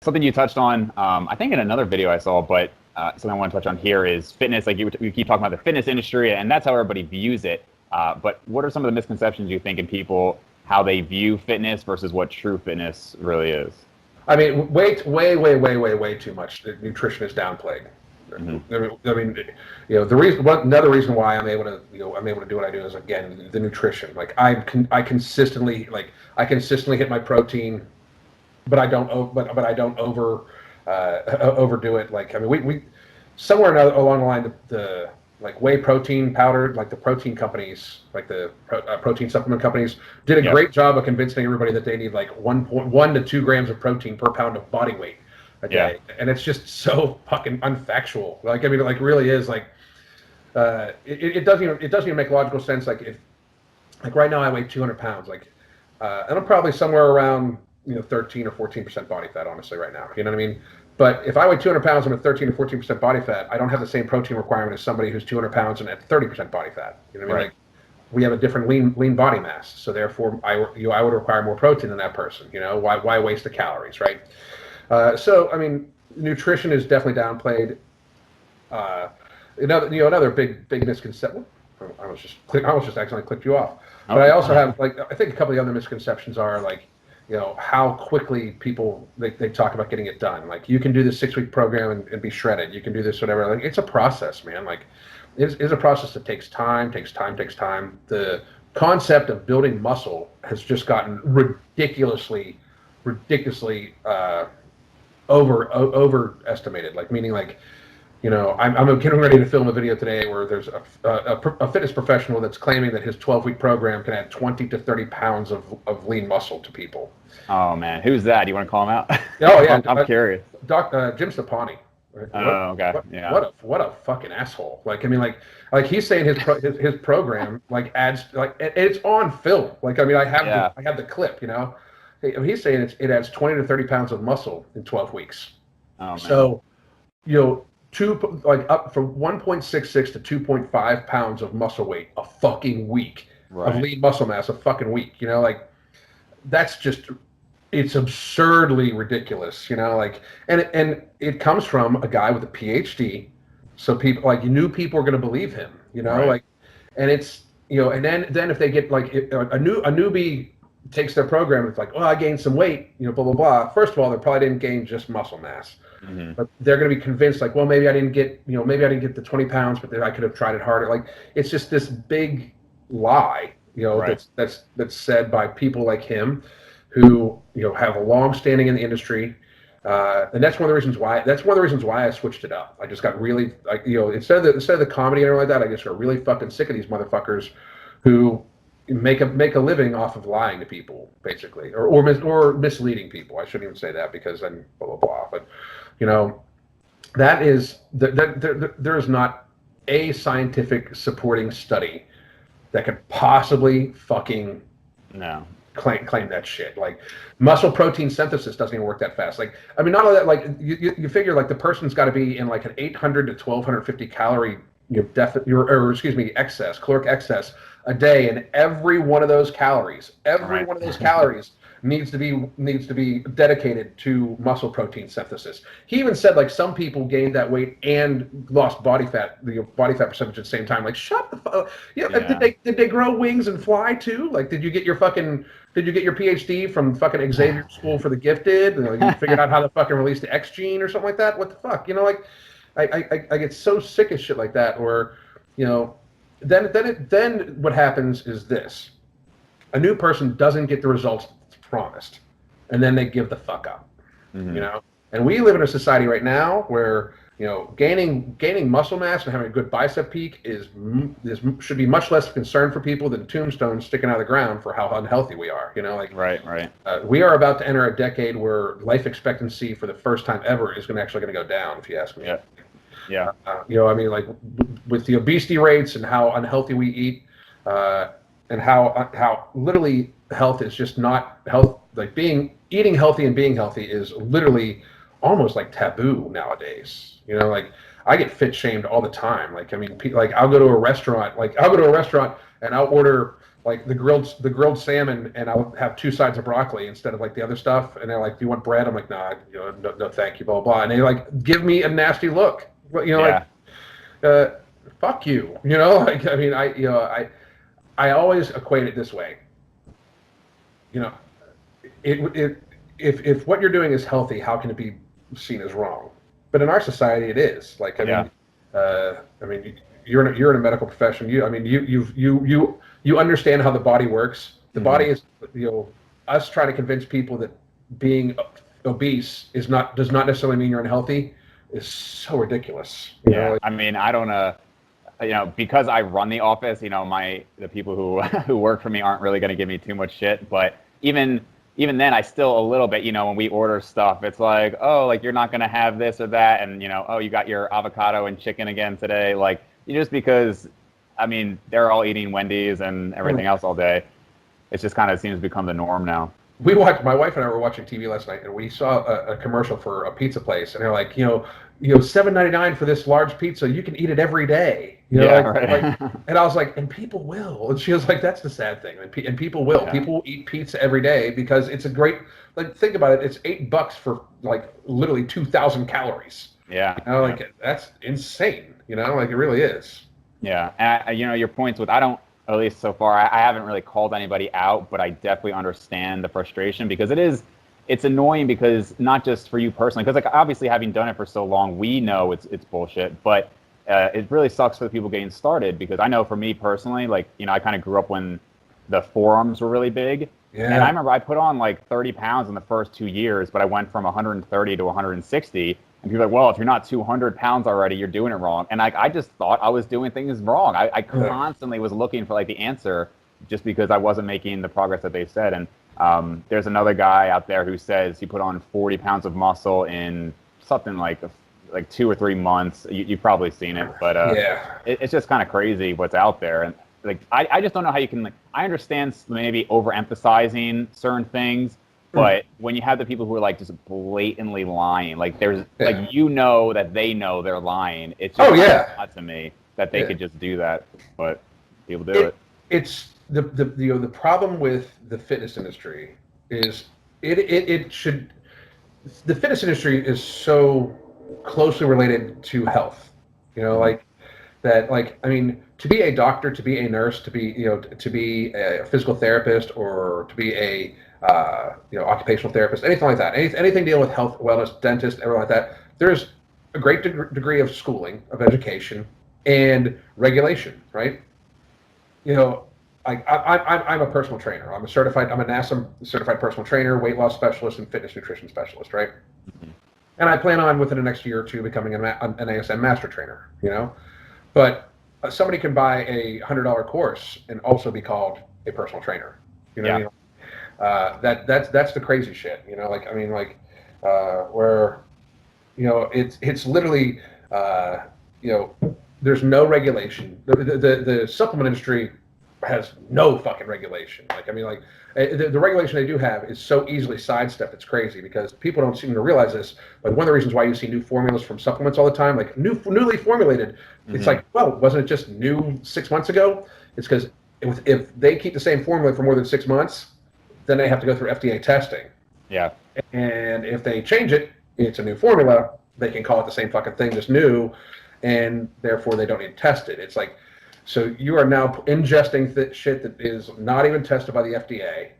something you touched on, I think in another video I saw, but something I want to touch on here is fitness. Like you keep talking about the fitness industry, and that's how everybody views it. But what are some of the misconceptions you think in people, how they view fitness versus what true fitness really is? I mean, way too much. Nutrition is downplayed. I mean, another reason why I'm able to, I'm able to do what I do is, again, the nutrition. Like I consistently hit my protein, but I don't, but I don't overdo it. Like, I mean, we somewhere along the line, the like whey protein powder, like the protein companies, like the protein supplement companies, did a great job of convincing everybody that they need like 1.1 to 2 grams of protein per pound of body weight a day, and it's just so fucking unfactual. Like, I mean, it like really is like, it doesn't even make logical sense. Like, if like right now I weigh 200 pounds, like, and I'm probably somewhere around 13 or 14% body fat, honestly, right now. You know what I mean? But if I weigh 200 pounds and I'm at 13 or 14% body fat, I don't have the same protein requirement as somebody who's 200 pounds and at 30% body fat. You know what I mean? Like, we have a different lean body mass, so therefore I would require more protein than that person. Why waste the calories, right? So I mean, nutrition is definitely downplayed. Another big misconception. I was just accidentally clicked you off. But I also have, like, I think a couple of the other misconceptions are, like, how quickly people they talk about getting it done. Like, you can do this 6-week program and be shredded. You can do this, whatever. Like, it's a process, man. Like, it's a process that takes time. The concept of building muscle has just gotten ridiculously overestimated. Like, meaning, like, I'm getting ready to film a video today where there's a fitness professional that's claiming that his 12-week program can add 20 to 30 pounds of lean muscle to people. Oh man, who's that? Do you want to call him out? Oh yeah, I'm curious. Jim Sapani. Okay. Yeah. What a fucking asshole. Like, I mean, like he's saying his program like adds, like, it's on film. Like, I mean, I have the clip. He's saying it adds 20 to 30 pounds of muscle in 12 weeks. Oh man. So, up from 1.66 to 2.5 pounds of muscle weight a fucking week of lean muscle mass a fucking week. Like, that's just, it's absurdly ridiculous. Like, and it comes from a guy with a PhD, so people, like, people are going to believe him. Like, and it's, and then if they get, like, a newbie takes their program, it's like, I gained some weight, blah blah blah. First of all, they probably didn't gain just muscle mass. But they're going to be convinced, like, well, maybe I didn't get the 20 pounds, but then I could have tried it harder. Like, it's just this big lie, that's said by people like him, who have a long standing in the industry, and that's one of the reasons why I switched it up. I just got really, like, instead of the comedy and everything like that, I just got really fucking sick of these motherfuckers who make a living off of lying to people, basically, or misleading people. I shouldn't even say that, because then blah blah blah. But that is there is not a scientific supporting study that could possibly fucking claim that shit. Like, muscle protein synthesis doesn't even work that fast. Like, I mean, not only that, like, you figure, like, the person's got to be in, like, an 800 to 1250 calorie caloric excess a day, and every one of those calories needs to be dedicated to muscle protein synthesis. He even said, like, some people gained that weight and lost body fat percentage at the same time. Like, shut the fuck. Did they grow wings and fly too? Like, did you get your PhD from fucking Xavier School for the Gifted? And, like, you figured out how to fucking release the X gene or something like that? What the fuck? Like, I get so sick of shit like that. Or, then what happens is this: a new person doesn't get the results promised, and then they give the fuck up. And we live in a society right now where gaining muscle mass and having a good bicep peak should be much less concern for people than tombstones sticking out of the ground for how unhealthy we are. We are about to enter a decade where life expectancy for the first time ever is actually going to go down, if you ask me. I mean, like, with the obesity rates and how unhealthy we eat, and how literally health is just not health. Like, eating healthy and being healthy is literally almost like taboo nowadays. Like, I get fit shamed all the time. Like, I mean, like, I'll go to a restaurant and I'll order like the grilled salmon, and I'll have 2 sides of broccoli instead of like the other stuff. And they're like, "Do you want bread?" I'm like, "Nah, no, thank you." Blah blah. And they like give me a nasty look. Yeah. Like, fuck you. Like I mean, I always equate it this way. If what you're doing is healthy, how can it be seen as wrong? But in our society, it is. Like I mean, you're in a medical profession. You understand how the body works. The body is, us trying to convince people that being obese does not necessarily mean you're unhealthy is so ridiculous. I mean, I don't because I run the office, the people who work for me aren't really going to give me too much shit. But even then, I still a little bit, when we order stuff, it's like, oh, like you're not going to have this or that. And, oh, you got your avocado and chicken again today. Like, just because, I mean, they're all eating Wendy's and everything else all day. It just kind of seems to become the norm now. My wife and I were watching TV last night, and we saw a commercial for a pizza place, and they're like, $7.99 for this large pizza. You can eat it every day. Right. And I was like, and people will. And she was like, that's the sad thing. And people will. Yeah. People will eat pizza every day because it's a great. Like, think about it. It's $8 for like literally 2,000 calories. Yeah. That's insane. Like it really is. Yeah, and your points with at least so far, I haven't really called anybody out, but I definitely understand the frustration because it's annoying because not just for you personally, because like obviously having done it for so long, we know it's bullshit, but it really sucks for the people getting started because I know for me personally, like, I kind of grew up when the forums were really big. Yeah. And I remember I put on like 30 pounds in the first 2 years, but I went from 130 to 160. And people are like, well, if you're not 200 pounds already, you're doing it wrong. And I just thought I was doing things wrong. I constantly was looking for like the answer just because I wasn't making the progress that they said. And there's another guy out there who says he put on 40 pounds of muscle in something like 2 or 3 months. You've probably seen it, but it's just kind of crazy what's out there. And like, I just don't know how you can, like, I understand maybe overemphasizing certain things. But when you have the people who are like just blatantly lying, like there's like that they know they're lying. It's just not to me that they could just do that, but people do it. It's the problem with the fitness industry is the fitness industry is so closely related to health. Like that. Like I mean, to be a doctor, to be a nurse, to be to be a physical therapist, or to be a occupational therapist, anything like that, anything dealing with health, wellness, dentist, everything like that. There's a great degree of schooling, of education, and regulation, right? I'm a personal trainer. I'm a NASM certified personal trainer, weight loss specialist, and fitness nutrition specialist, right? Mm-hmm. And I plan on within the next year or two becoming an ASM master trainer. But somebody can buy a $100 course and also be called a personal trainer. What I mean? That's the crazy shit, where, it's literally, there's no regulation. The supplement industry has no fucking regulation. The regulation they do have is so easily sidestepped. It's crazy because people don't seem to realize this. But one of the reasons why you see new formulas from supplements all the time, like newly formulated, it's like, well, wasn't it just new 6 months ago? It's because if they keep the same formula for more than 6 months, then they have to go through FDA testing. Yeah. And if they change it, it's a new formula. They can call it the same fucking thing, just new, and therefore they don't need to test it. It's like, so you are now ingesting shit that is not even tested by the FDA,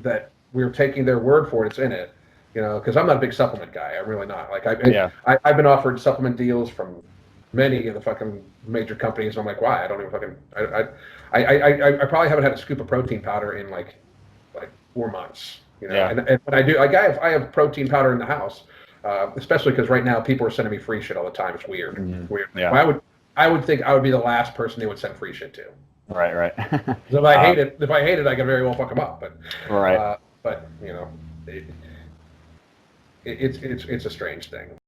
that we're taking their word for it. It's in it, because I'm not a big supplement guy. I'm really not. Like I've been offered supplement deals from many of the fucking major companies. And I'm like, why? I don't even fucking. I probably haven't had a scoop of protein powder in like 4 months, and when I have protein powder in the house, especially because right now people are sending me free shit all the time. It's weird. Mm-hmm. Weird. Yeah. Well, I would think I would be the last person they would send free shit to. Right. If I hate it, I can very well fuck them up. But right. But it's a strange thing.